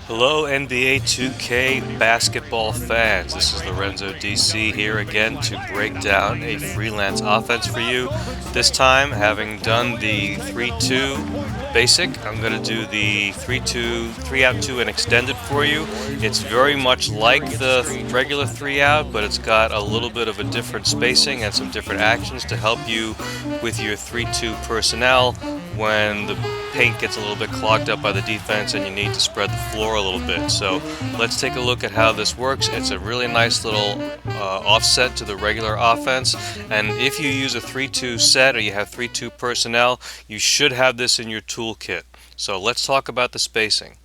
Hello NBA 2K basketball fans. This is Lorenzo DC here again to break down a freelance offense for you. This time, having done the 3-2 basic, I'm going to do the 3-2, 3-out 2 and extended for you. It's very much like the regular 3-out, but it's got a little bit of a different spacing and some different actions to help you with your 3-2 personnel when the paint gets a little bit clogged up by the defense and you need to spread the floor a little bit. So let's take a look at how this works. It's a really nice little offset to the regular offense, and if you use a 3-2 set or you have 3-2 personnel, you should have this in your toolkit. So let's talk about the spacing.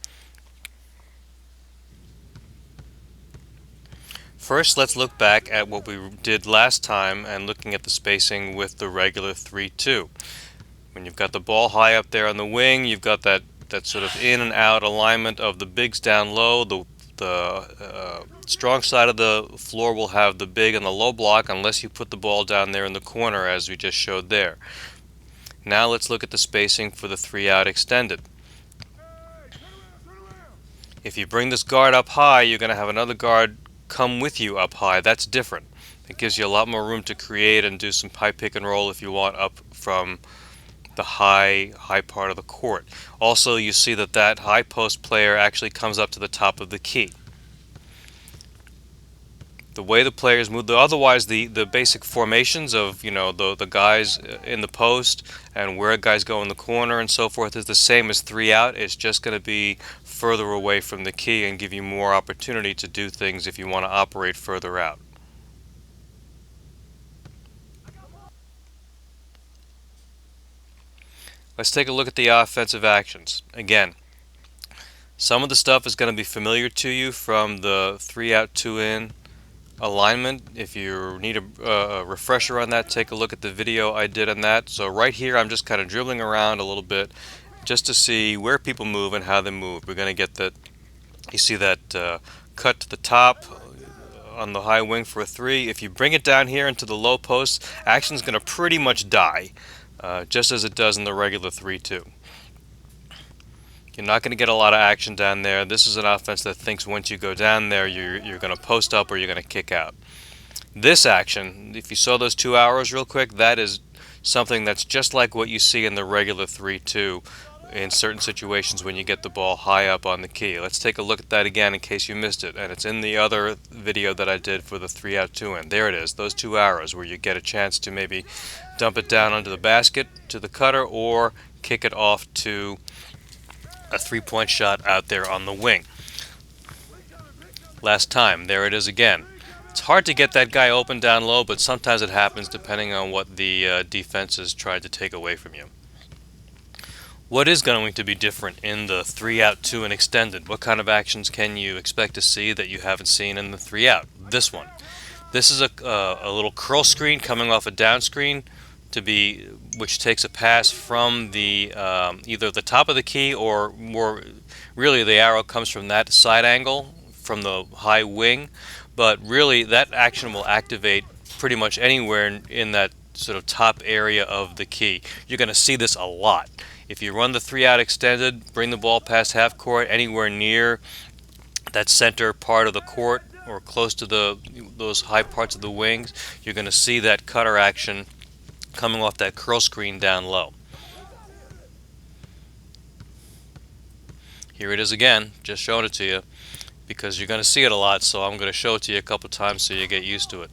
First, let's look back at what we did last time and looking at the spacing with the regular 3-2. When you've got the ball high up there on the wing, you've got that sort of in and out alignment of the bigs down low. The strong side of the floor will have the big and the low block unless you put the ball down there in the corner as we just showed there. Now let's look at the spacing for the 3-out extended. If you bring this guard up high, you're going to have another guard come with you up high. That's different. It gives you a lot more room to create and do some high pick and roll if you want up from the high part of the court. Also, you see that high post player actually comes up to the top of the key. The way the players move, otherwise the basic formations of the guys in the post and where guys go in the corner and so forth is the same as 3-out. It's just going to be further away from the key and give you more opportunity to do things if you want to operate further out. Let's take a look at the offensive actions. Again, some of the stuff is going to be familiar to you from the 3-out 2-in alignment. If you need a refresher on that, take a look at the video I did on that. So right here I'm just kind of dribbling around a little bit just to see where people move and how they move. We're going to get that, you see that cut to the top on the high wing for a 3. If you bring it down here into the low post, action's going to pretty much die. Just as it does in the regular 3-2. You're not going to get a lot of action down there. This is an offense that thinks once you go down there, you're going to post up or you're going to kick out. This action, if you saw those 2 arrows real quick, that is something that's just like what you see in the regular 3-2 in certain situations when you get the ball high up on the key. Let's take a look at that again in case you missed it, and it's in the other video that I did for the 3-out 2-in. There it is, those 2 arrows where you get a chance to maybe dump it down onto the basket to the cutter or kick it off to a 3-point shot out there on the wing. Last time, there it is again. It's hard to get that guy open down low, but sometimes it happens depending on what the defense is trying to take away from you. What is going to be different in the 3-out 2-in extended? What kind of actions can you expect to see that you haven't seen in the 3-out? This one. This is a little curl screen coming off a down screen which takes a pass from the either the top of the key or more really the arrow comes from that side angle from the high wing, but really that action will activate pretty much anywhere in that sort of top area of the key. You're going to see this a lot. If you run the 3-out extended, bring the ball past half court anywhere near that center part of the court or close to those high parts of the wings, you're going to see that cutter action coming off that curl screen down low. Here it is again, just showing it to you because you're going to see it a lot, so I'm going to show it to you a couple times so you get used to it.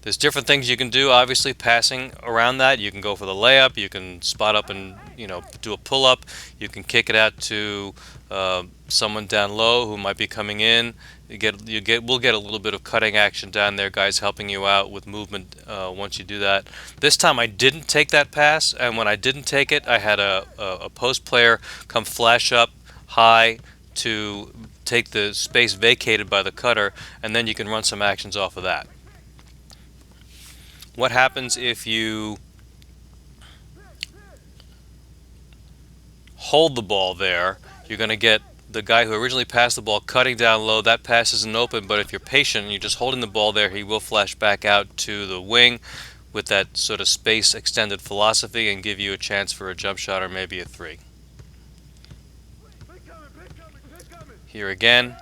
There's different things you can do, obviously, passing around that. You can go for the layup, you can spot up and do a pull-up, you can kick it out to someone down low who might be coming in. We'll get a little bit of cutting action down there, guys helping you out with movement once you do that. This time I didn't take that pass, and when I didn't take it, I had a post player come flash up high to take the space vacated by the cutter, and then you can run some actions off of that. What happens if you hold the ball there? You're going to get the guy who originally passed the ball cutting down low. That pass isn't open, but if you're patient and you're just holding the ball there, he will flash back out to the wing with that sort of space extended philosophy and give you a chance for a jump shot or maybe a 3. Here again,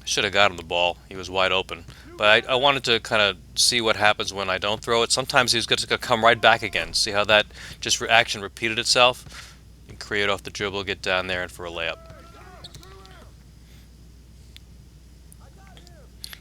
should have got him the ball. He was wide open. But I wanted to kind of see what happens when I don't throw it. Sometimes he's just going to come right back again. See how that just action repeated itself? You create off the dribble, get down there, and for a layup.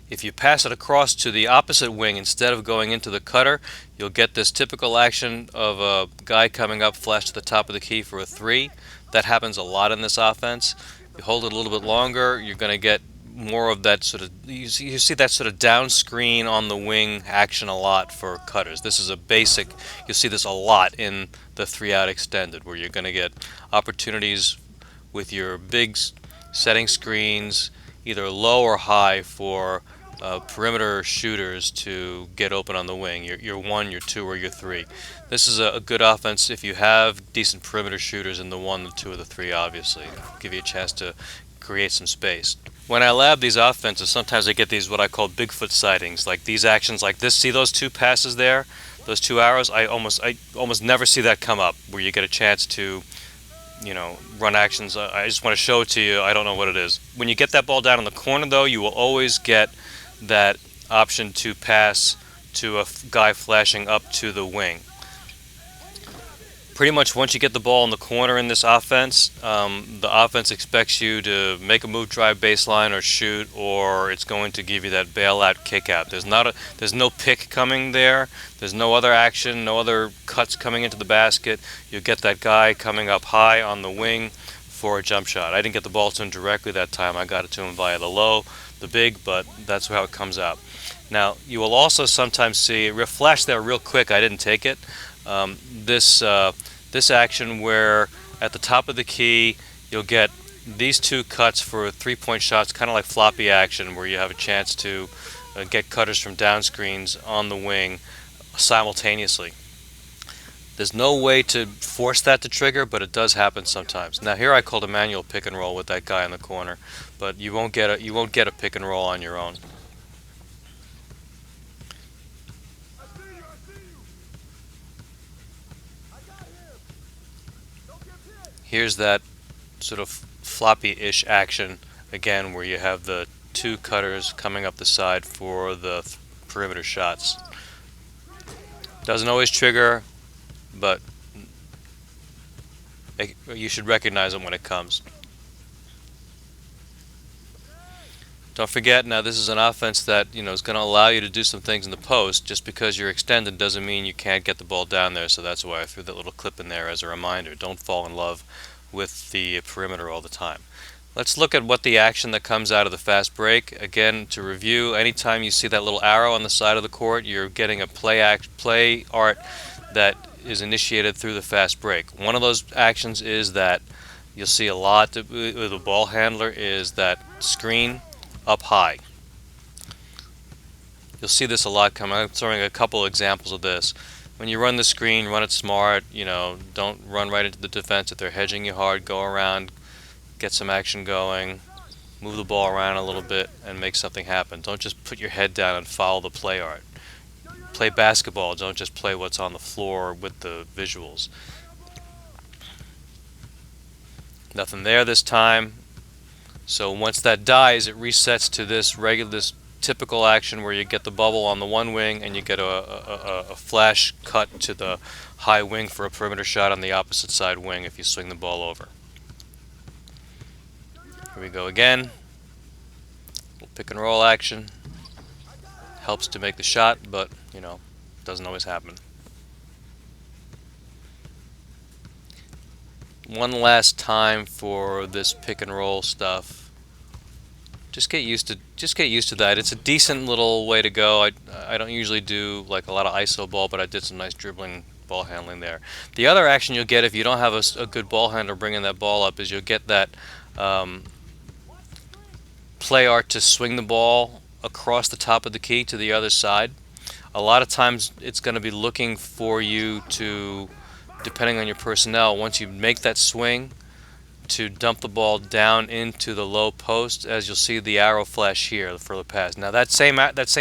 If you pass it across to the opposite wing instead of going into the cutter, you'll get this typical action of a guy coming up flash to the top of the key for a three. That happens a lot in this offense. You hold it a little bit longer, you're going to get more of that sort of, you see that sort of down screen on the wing action a lot for cutters. This is a basic, you'll see this a lot in the 3-out extended, where you're going to get opportunities with your big setting screens, either low or high, for perimeter shooters to get open on the wing. Your one, your two, or your three. This is a good offense if you have decent perimeter shooters in the one, the two, or the three. Obviously, give you a chance to create some space. When I lab these offenses, sometimes I get these what I call Bigfoot sightings, like these actions like this. See those two passes there, those two arrows? I almost never see that come up, where you get a chance to, run actions. I just want to show it to you. I don't know what it is. When you get that ball down in the corner, though, you will always get that option to pass to a guy flashing up to the wing. Pretty much once you get the ball in the corner in this offense, the offense expects you to make a move, drive baseline, or shoot, or it's going to give you that bailout kick out. There's no pick coming there. There's no other action, no other cuts coming into the basket. You get that guy coming up high on the wing for a jump shot. I didn't get the ball to him directly that time. I got it to him via the low, the big, but that's how it comes out. Now, you will also sometimes see a flash there real quick. I didn't take it. This action where at the top of the key you'll get these two cuts for 3-point shots, kind of like floppy action, where you have a chance to get cutters from down screens on the wing simultaneously. There's no way to force that to trigger, but it does happen sometimes. Now here I called a manual pick and roll with that guy in the corner, but you won't get a pick and roll on your own. Here's that sort of floppy-ish action again, where you have the two cutters coming up the side for the perimeter shots. Doesn't always trigger, but you should recognize it when it comes. Don't forget, now this is an offense that is going to allow you to do some things in the post. Just because you're extended doesn't mean you can't get the ball down there, so that's why I threw that little clip in there as a reminder. Don't fall in love with the perimeter all the time. Let's look at what the action that comes out of the fast break. Again, to review, anytime you see that little arrow on the side of the court, you're getting a play art that is initiated through the fast break. One of those actions is that you'll see a lot with the ball handler is that screen up high. You'll see this a lot coming. I'm throwing a couple examples of this. When you run the screen, run it smart. Don't run right into the defense. If they're hedging you hard, go around, get some action going, move the ball around a little bit, and make something happen. Don't just put your head down and follow the play art. Play basketball. Don't just play what's on the floor with the visuals. Nothing there this time. So once that dies, it resets to this typical action where you get the bubble on the one wing and you get a flash cut to the high wing for a perimeter shot on the opposite side wing if you swing the ball over. Here we go again. Little pick and roll action. Helps to make the shot, but doesn't always happen. One last time for this pick and roll stuff. Just get used to that. It's a decent little way to go. I don't usually do like a lot of ISO ball, but I did some nice dribbling ball handling there. The other action you'll get if you don't have a good ball handler bringing that ball up is you'll get that play art to swing the ball across the top of the key to the other side. A lot of times it's going to be looking for you to, depending on your personnel, once you make that swing, to dump the ball down into the low post, as you'll see the arrow flash here for the pass. Now that same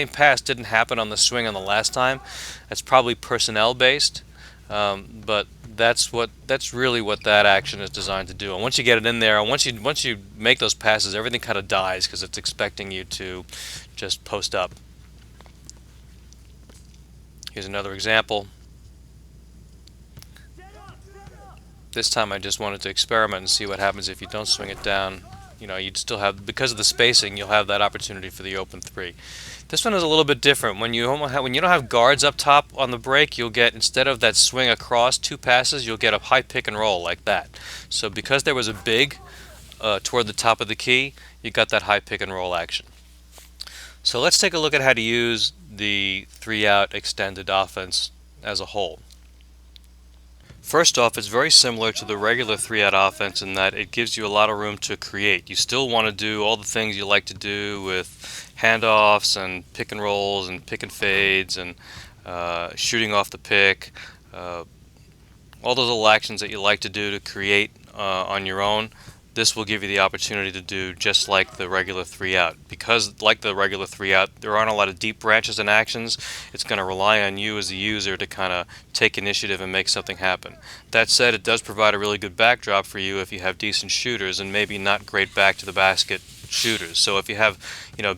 pass didn't happen on the swing on the last time. That's probably personnel based, but that's really what that action is designed to do. And once you get it in there, and once you make those passes, everything kind of dies because it's expecting you to just post up. Here's another example. This time I just wanted to experiment and see what happens if you don't swing it down. You know, you'd still have, because of the spacing, you'll have that opportunity for the open three. This one is a little bit different. When you don't have guards up top on the break, you'll get, instead of that swing across two passes, you'll get a high pick and roll like that. So because there was a big toward the top of the key, you got that high pick and roll action. So let's take a look at how to use the 3-out extended offense as a whole. First off, it's very similar to the regular 3-out offense in that it gives you a lot of room to create. You still want to do all the things you like to do with handoffs and pick and rolls and pick and fades and shooting off the pick, all those little actions that you like to do to create on your own. This will give you the opportunity to do just like the regular 3-out. Because like the regular 3-out, there aren't a lot of deep branches and actions, it's going to rely on you as the user to kind of take initiative and make something happen. That said, it does provide a really good backdrop for you if you have decent shooters and maybe not great back to the basket shooters. So if you have,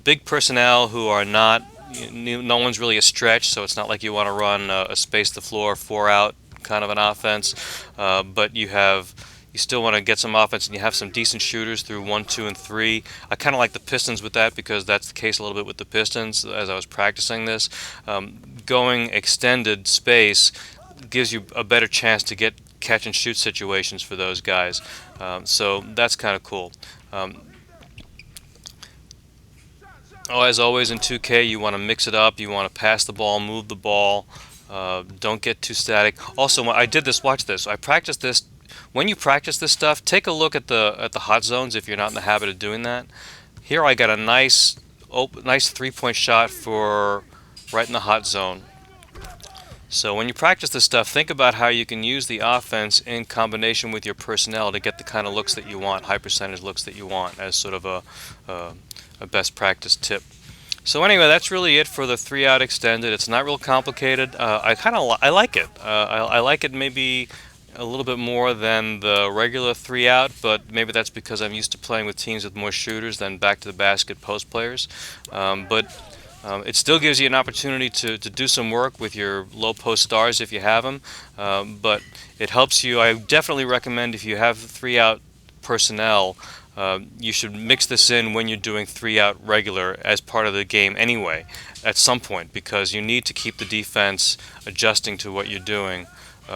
big personnel who are not, no one's really a stretch, so it's not like you want to run a space the floor 4-out kind of an offense, but you still want to get some offense and you have some decent shooters through 1, 2, and 3. I kind of like the Pistons with that because that's the case a little bit with the Pistons as I was practicing this. Going extended space gives you a better chance to get catch and shoot situations for those guys. So that's kind of cool. As always in 2K, you want to mix it up. You want to pass the ball, move the ball. Don't get too static. Also, when I did this, watch this. I practiced this. When you practice this stuff, take a look at the hot zones if you're not in the habit of doing that. Here I got a nice 3-point shot for right in the hot zone. So when you practice this stuff, think about how you can use the offense in combination with your personnel to get the kind of looks that you want, high percentage looks that you want, as sort of a best practice tip. So anyway, that's really it for the 3-out extended. It's not real complicated. I like it. I like it maybe a little bit more than the regular 3-out, but maybe that's because I'm used to playing with teams with more shooters than back to the basket post players. It still gives you an opportunity to do some work with your low post stars if you have them, but it helps you. I definitely recommend if you have 3-out personnel, you should mix this in when you're doing 3-out regular as part of the game anyway at some point, because you need to keep the defense adjusting to what you're doing.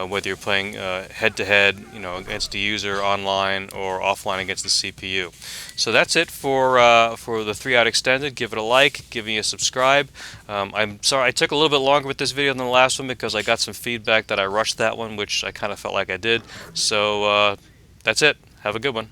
Whether you're playing head-to-head, against the user online or offline against the CPU. So that's it for the 3-out extended. Give it a like, give me a subscribe. I'm sorry I took a little bit longer with this video than the last one because I got some feedback that I rushed that one, which I kind of felt like I did. So that's it. Have a good one.